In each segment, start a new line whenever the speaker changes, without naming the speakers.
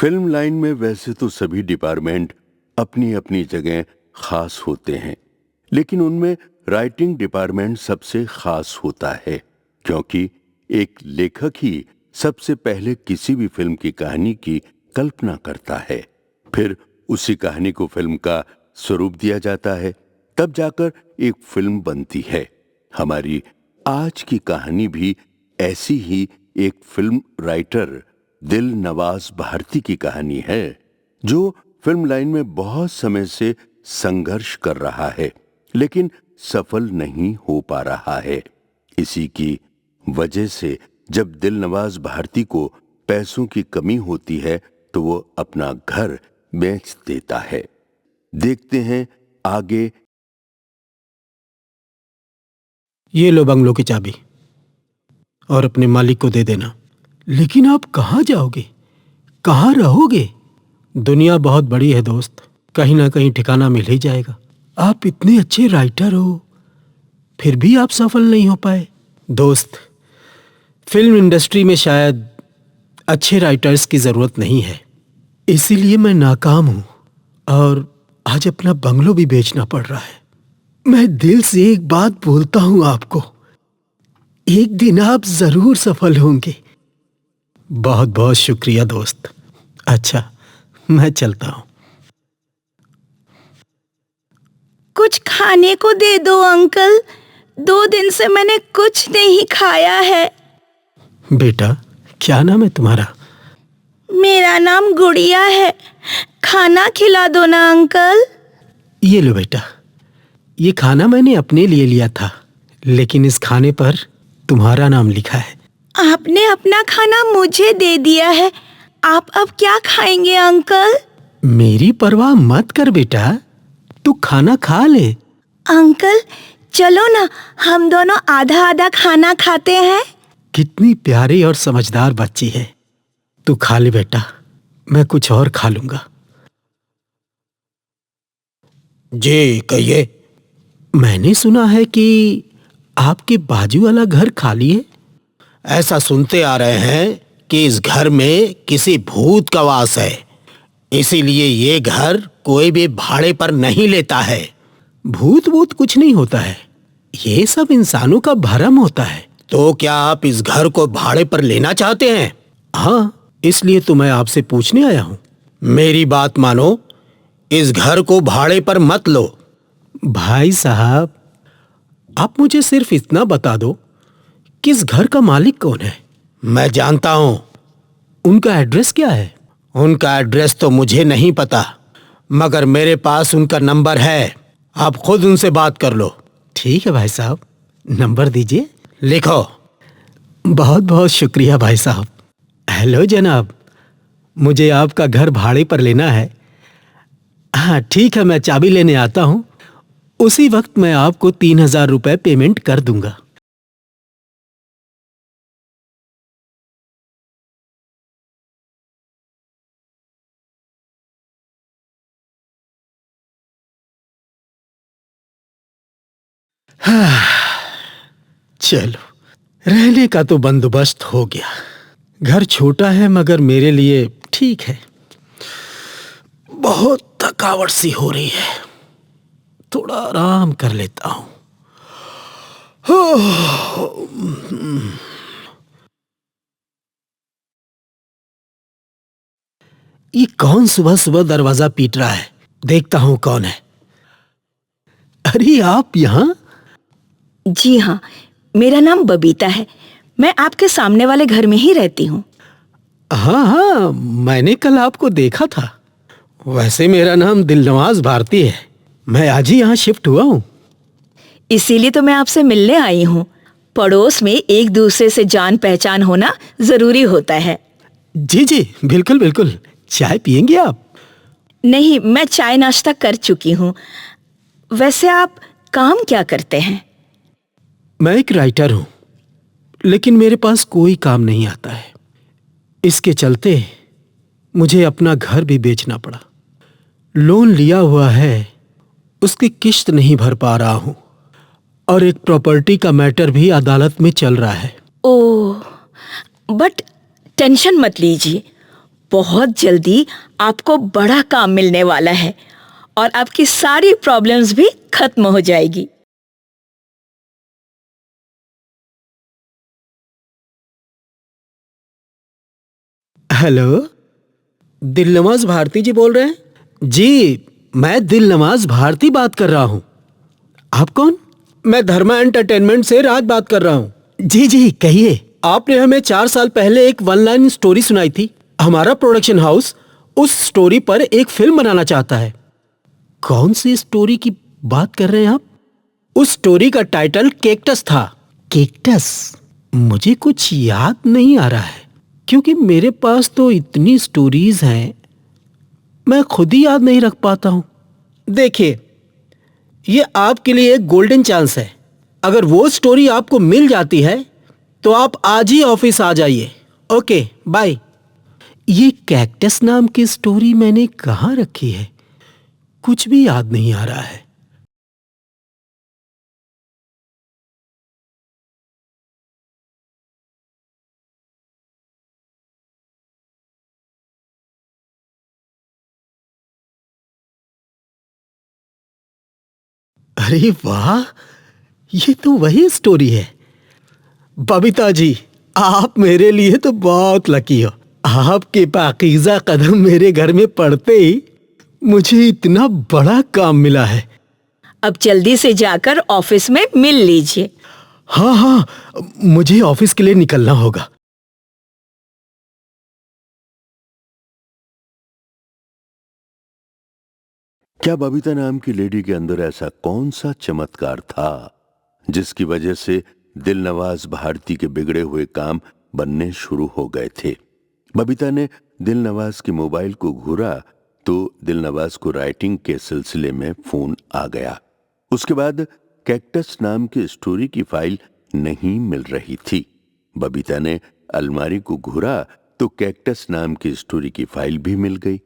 Film line में वैसे तो सभी डिपार्टमेंट अपनी अपनी जगह खास होते हैं, लेकिन उनमें राइटिंग डिपार्टमेंट सबसे खास होता है, क्योंकि एक लेखक ही सबसे पहले किसी भी फिल्म की कहानी की कल्पना करता है। फिर उसी कहानी को फिल्म का स्वरूप दिया जाता है, तब जाकर एक फिल्म बनती है। हमारी आज की कहानी भी ऐसी ही एक फिल्म राइटर दिल नवाज भारती की कहानी है, जो फिल्म लाइन में बहुत समय से संघर्ष कर रहा है, लेकिन सफल नहीं हो पा रहा है। इसी की वजह से जब दिल नवाज भारती को पैसों की कमी होती है तो वो अपना घर बेच देता है। देखते हैं आगे।
ये लो बंगलों की चाबी और अपने मालिक को दे देना। लेकिन आप कहाँ जाओगे, कहाँ रहोगे? दुनिया बहुत बड़ी है दोस्त, कहीं ना कहीं ठिकाना मिल ही जाएगा। आप इतने अच्छे राइटर हो, फिर भी आप सफल नहीं हो पाए। दोस्त, फिल्म इंडस्ट्री में शायद अच्छे राइटर्स की जरूरत नहीं है, इसीलिए मैं नाकाम हूं और आज अपना बंगलो भी बेचना पड़ रहा है। मैं दिल से एक बात बोलता हूं आपको, एक दिन आप जरूर सफल होंगे। बहुत बहुत शुक्रिया दोस्त। अच्छा, मैं चलता हूं।
कुछ खाने को दे दो अंकल, 2 दिन से मैंने कुछ नहीं खाया है।
बेटा, क्या नाम है तुम्हारा?
मेरा नाम गुड़िया है, खाना खिला दो ना अंकल।
ये लो बेटा, ये खाना मैंने अपने लिए लिया था, लेकिन इस खाने पर तुम्हारा नाम लिखा है।
आपने अपना खाना मुझे दे दिया है, आप अब क्या खाएंगे अंकल?
मेरी परवाह मत कर बेटा, तू खाना खा ले।
अंकल चलो ना, हम दोनों आधा आधा खाना खाते हैं।
कितनी प्यारी और समझदार बच्ची है। तू खा ले बेटा, मैं कुछ और खा लूंगा। जी कहिए। मैंने सुना है कि आपके बाजू वाला घर खाली है। ऐसा सुनते आ रहे हैं कि इस घर में किसी भूत का वास है, इसीलिए ये घर कोई भी भाड़े पर नहीं लेता है। भूत भूत कुछ नहीं होता है, ये सब इंसानों का भ्रम होता है। तो क्या आप इस घर को भाड़े पर लेना चाहते हैं? हाँ, इसलिए तो मैं आपसे पूछने आया हूँ। मेरी बात मानो, इस घर को भाड़े पर मत लो। भाई साहब, आप मुझे सिर्फ इतना बता दो कि इस घर का मालिक कौन है। मैं जानता हूं। उनका एड्रेस क्या है? उनका एड्रेस तो मुझे नहीं पता, मगर मेरे पास उनका नंबर है, आप खुद उनसे बात कर लो। ठीक है भाई साहब, नंबर दीजिए। लिखो। बहुत बहुत शुक्रिया भाई साहब। हेलो जनाब, मुझे आपका घर भाड़े पर लेना है। हाँ ठीक है, मैं चाबी लेने आता हूँ, उसी वक्त मैं आपको 3000 रुपए पेमेंट कर दूंगा। चलो, रहने का तो बंदोबस्त हो गया। घर छोटा है मगर मेरे लिए ठीक है। बहुत थकावट सी हो रही है, थोड़ा आराम कर लेता हूं। ये कौन सुबह सुबह दरवाजा पीट रहा है? देखता हूं कौन है। अरे आप यहाँ?
जी हाँ, मेरा नाम बबीता है, मैं आपके सामने वाले घर में ही रहती हूँ।
हाँ हाँ, मैंने कल आपको देखा था। वैसे मेरा नाम दिलनवाज भारती है, मैं आज ही यहाँ शिफ्ट हुआ हूँ।
इसीलिए तो मैं आपसे मिलने आई हूँ। पड़ोस में एक दूसरे से जान पहचान होना जरूरी होता है।
जी जी, बिल्कुल बिल्कुल। चाय पियेंगे आप?
नहीं, मैं चाय नाश्ता कर चुकी हूँ। वैसे आप काम क्या करते हैं?
मैं एक राइटर हूँ, लेकिन मेरे पास कोई काम नहीं आता है। इसके चलते मुझे अपना घर भी बेचना पड़ा। लोन लिया हुआ है, उसकी किश्त नहीं भर पा रहा हूँ, और एक प्रॉपर्टी का मैटर भी अदालत में चल रहा है।
ओह, बट टेंशन मत लीजिए, बहुत जल्दी आपको बड़ा काम मिलने वाला है और आपकी सारी प्रॉब्लम्स भी खत्म हो जाएगी।
हेलो, दिलनवाज भारती जी बोल रहे हैं? जी, मैं दिलनवाज भारती बात कर रहा हूं। आप कौन? मैं धर्मा एंटरटेनमेंट से राज बात कर रहा हूं। जी जी, कहिए। आपने हमें 4 साल पहले एक वन लाइन स्टोरी सुनाई थी। हमारा प्रोडक्शन हाउस उस स्टोरी पर एक फिल्म बनाना चाहता है। कौन सी स्टोरी की बात कर रहे हैं आप? उस स्टोरी का टाइटल कैक्टस था। कैक्टस? मुझे कुछ याद नहीं आ रहा है, क्योंकि मेरे पास तो इतनी स्टोरीज हैं, मैं खुद ही याद नहीं रख पाता हूं। देखिए, ये आपके लिए एक गोल्डन चांस है। अगर वो स्टोरी आपको मिल जाती है तो आप आज ही ऑफिस आ जाइए। Okay, bye. ये कैक्टस नाम की स्टोरी मैंने कहाँ रखी है? कुछ भी याद नहीं आ रहा है। अरे वाह, ये तो वही स्टोरी है। बबीता जी, आप मेरे लिए तो बहुत लकी हो। आपके पाकीज़ा कदम मेरे घर में पड़ते ही मुझे इतना बड़ा काम मिला है।
अब जल्दी से जाकर ऑफिस में मिल लीजिए।
हाँ हाँ, मुझे ऑफिस के लिए निकलना होगा।
क्या बबीता नाम की लेडी के अंदर ऐसा कौन सा चमत्कार था जिसकी वजह से दिलनवाज भारती के बिगड़े हुए काम बनने शुरू हो गए थे? बबीता ने दिलनवाज के मोबाइल को घूरा तो दिलनवाज को राइटिंग के सिलसिले में फोन आ गया। उसके बाद कैक्टस नाम की स्टोरी की फाइल नहीं मिल रही थी। बबीता ने अलमारी को घूरा तो कैक्टस नाम की स्टोरी की फाइल भी मिल गई।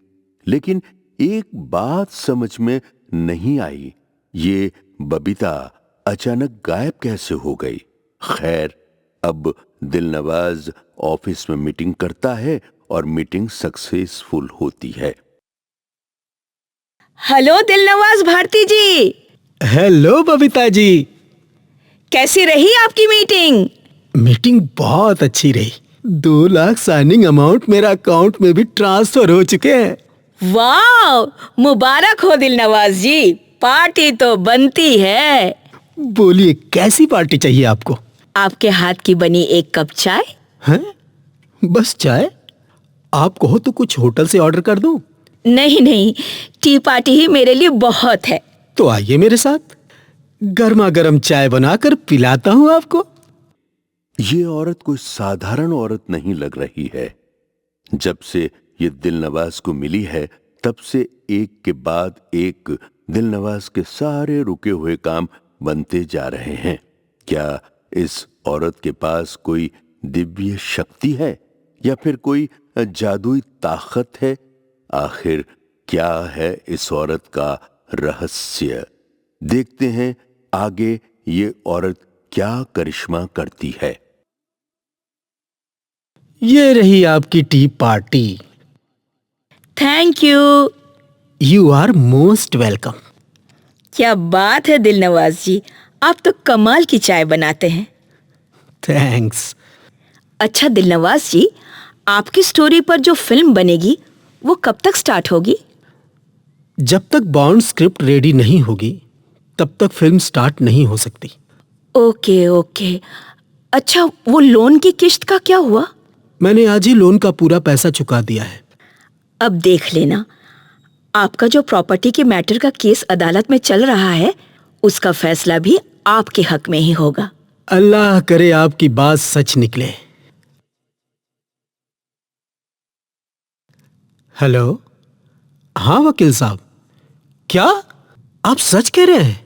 लेकिन एक बात समझ में नहीं आई, ये बबीता अचानक गायब कैसे हो गई? खैर, अब दिलनवाज ऑफिस में मीटिंग करता है और मीटिंग सक्सेसफुल होती है।
हेलो दिलनवाज भारती जी।
हेलो बबीता जी।
कैसी रही आपकी मीटिंग?
मीटिंग बहुत अच्छी रही। 2 लाख साइनिंग अमाउंट मेरा अकाउंट में भी ट्रांसफर हो चुके हैं।
वाह, मुबारक हो दिलनवाज जी, पार्टी तो बनती है।
बोलिए, कैसी पार्टी चाहिए आपको?
आपके हाथ की बनी एक कप चाय।
हैं? बस चाय? आप कहो तो कुछ होटल से ऑर्डर कर दूं?
नहीं नहीं, टी पार्टी ही मेरे लिए बहुत है।
तो आइए मेरे साथ, गर्मा गर्म चाय बनाकर पिलाता हूं आपको।
ये औरत कोई साधारण औरत नहीं लग रही है। जब से ये दिलनवाज को मिली है, तब से एक के बाद एक दिलनवाज के सारे रुके हुए काम बनते जा रहे हैं। क्या इस औरत के पास कोई दिव्य शक्ति है या फिर कोई जादुई ताकत है? आखिर क्या है इस औरत का रहस्य? देखते हैं आगे ये औरत क्या करिश्मा करती है।
ये रही आपकी tea party.
Thank you.
You are most welcome.
क्या बात है दिलनवाज जी, आप तो कमाल की चाय बनाते हैं।
थैंक्स।
अच्छा दिलनवाज जी, आपकी स्टोरी पर जो फिल्म बनेगी वो कब तक स्टार्ट होगी?
जब तक बॉन्ड स्क्रिप्ट रेडी नहीं होगी तब तक फिल्म स्टार्ट नहीं हो सकती।
Okay okay. अच्छा, वो लोन की किश्त का क्या हुआ?
मैंने आज ही लोन का पूरा पैसा चुका दिया है।
अब देख लेना, आपका जो प्रॉपर्टी के मैटर का केस अदालत में चल रहा है, उसका फैसला भी आपके हक में ही होगा।
अल्लाह करे आपकी बात सच निकले। हेलो। हाँ वकील साहब। क्या आप सच कह रहे हैं?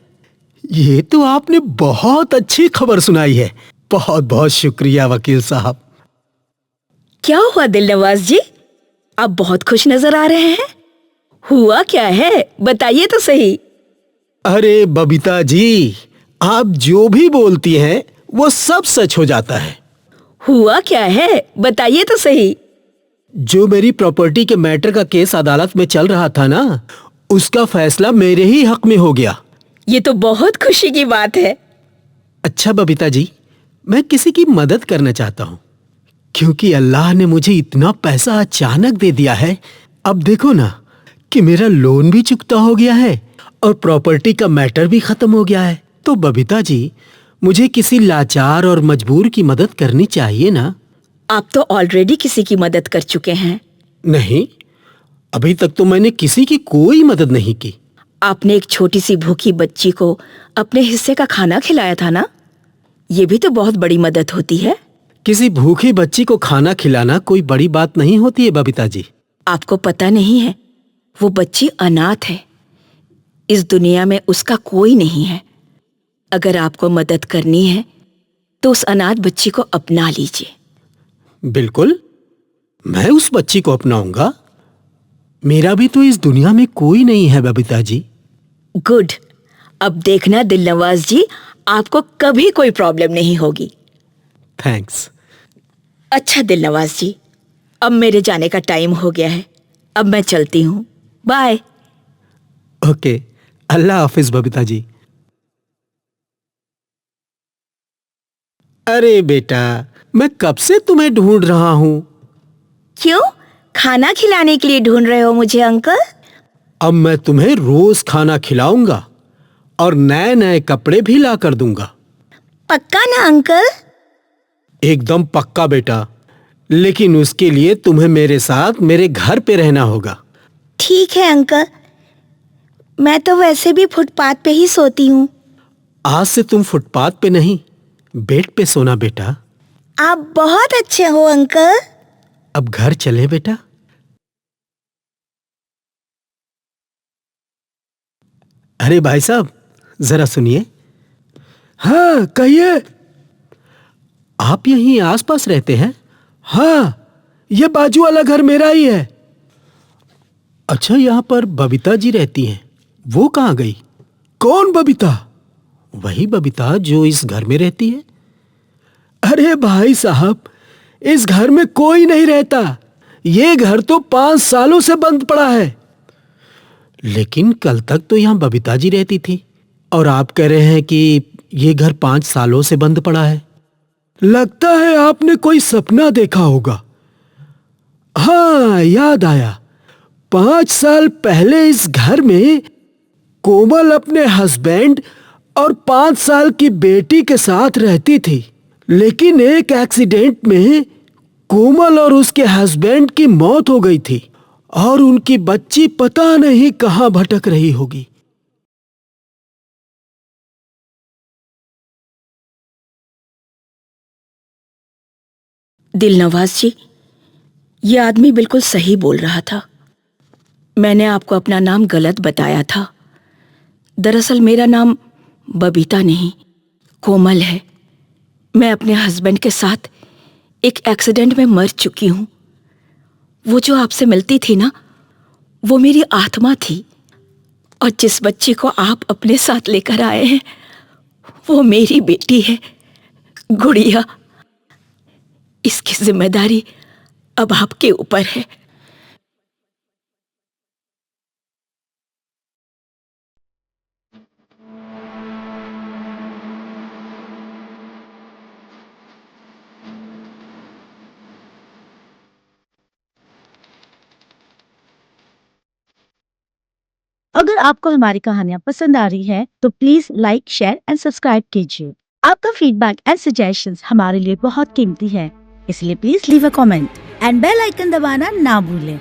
ये तो आपने बहुत अच्छी खबर सुनाई है। बहुत बहुत शुक्रिया वकील साहब।
क्या हुआ दिलनवाज जी, आप बहुत खुश नजर आ रहे हैं। हुआ क्या है, बताइए तो सही।
अरे बबीता जी, आप जो भी बोलती हैं वो सब सच हो जाता है।
हुआ क्या है, बताइए तो सही।
जो मेरी प्रॉपर्टी के मैटर का केस अदालत में चल रहा था ना, उसका फैसला मेरे ही हक में हो गया।
ये तो बहुत खुशी की बात है।
अच्छा बबीता जी, मैं किसी की मदद करना चाहता हूँ, क्योंकि अल्लाह ने मुझे इतना पैसा अचानक दे दिया है। अब देखो ना कि मेरा लोन भी चुकता हो गया है और प्रॉपर्टी का मैटर भी खत्म हो गया है। तो बबीता जी, मुझे किसी लाचार और मजबूर की मदद करनी चाहिए ना?
आप तो ऑलरेडी किसी की मदद कर चुके हैं।
नहीं, अभी तक तो मैंने किसी की कोई मदद नहीं की।
आपने एक छोटी सी भूखी बच्ची को अपने हिस्से का खाना खिलाया था ना? ये भी तो बहुत बड़ी मदद होती है।
किसी भूखी बच्ची को खाना खिलाना कोई बड़ी बात नहीं होती है बबीता जी।
आपको पता नहीं है, वो बच्ची अनाथ है। इस दुनिया में उसका कोई नहीं है। अगर आपको मदद करनी है तो उस अनाथ बच्ची को अपना लीजिए।
बिल्कुल, मैं उस बच्ची को अपनाऊंगा। मेरा भी तो इस दुनिया में कोई नहीं है बबीता जी।
गुड। अब देखना दिलनवाज जी, आपको कभी कोई प्रॉब्लम नहीं होगी।
थैंक्स।
अच्छा दिलनवाज जी, अब मेरे जाने का टाइम हो गया है। अब मैं चलती हूँ। बाय।
ओके, अल्लाह हाफिज बबीता जी। अरे बेटा, मैं कब से तुम्हें ढूंढ रहा हूँ।
क्यों? खाना खिलाने के लिए ढूंढ रहे हो मुझे अंकल?
अब मैं तुम्हें रोज खाना खिलाऊंगा और नए नए कपड़े भी ला कर दूंगा।
पक्का ना अंकल?
एकदम पक्का बेटा, लेकिन उसके लिए तुम्हें मेरे साथ मेरे घर पे रहना होगा।
ठीक है अंकल, मैं तो वैसे भी फुटपाथ पे ही सोती हूँ।
आज से तुम फुटपाथ पे नहीं, बेड पे सोना बेटा।
आप बहुत अच्छे हो अंकल।
अब घर चले बेटा। अरे भाई साहब, जरा सुनिए। हाँ कहिए। आप यहीं आसपास रहते हैं? हाँ, ये बाजू वाला घर मेरा ही है। अच्छा, यहाँ पर बबीता जी रहती हैं, वो कहाँ गई? कौन बबीता? वही बबीता जो इस घर में रहती है। अरे भाई साहब, इस घर में कोई नहीं रहता। ये घर तो 5 सालों से बंद पड़ा है। लेकिन कल तक तो यहाँ बबीता जी रहती थी और आप कह रहे हैं कि ये घर 5 सालों से बंद पड़ा है। लगता है आपने कोई सपना देखा होगा। हाँ, याद आया। 5 साल पहले इस घर में कोमल अपने हस्बैंड और 5 साल की बेटी के साथ रहती थी, लेकिन एक एक्सीडेंट में कोमल और उसके हस्बैंड की मौत हो गई थी और उनकी बच्ची पता नहीं कहां भटक रही होगी।
दिलनवाज जी, ये आदमी बिल्कुल सही बोल रहा था। मैंने आपको अपना नाम गलत बताया था। दरअसल मेरा नाम बबीता नहीं, कोमल है। मैं अपने हस्बैंड के साथ एक एक्सीडेंट में मर चुकी हूँ। वो जो आपसे मिलती थी ना, वो मेरी आत्मा थी। और जिस बच्ची को आप अपने साथ लेकर आए हैं, वो मेरी बेटी है, गुड़िया। इसकी जिम्मेदारी अब आपके ऊपर है।
अगर आपको हमारी कहानियाँ पसंद आ रही है तो please like, share and subscribe कीजिए। आपका फीडबैक एंड सजेशंस हमारे लिए बहुत कीमती है, इसलिए please leave a comment and bell icon दबाना ना भूलें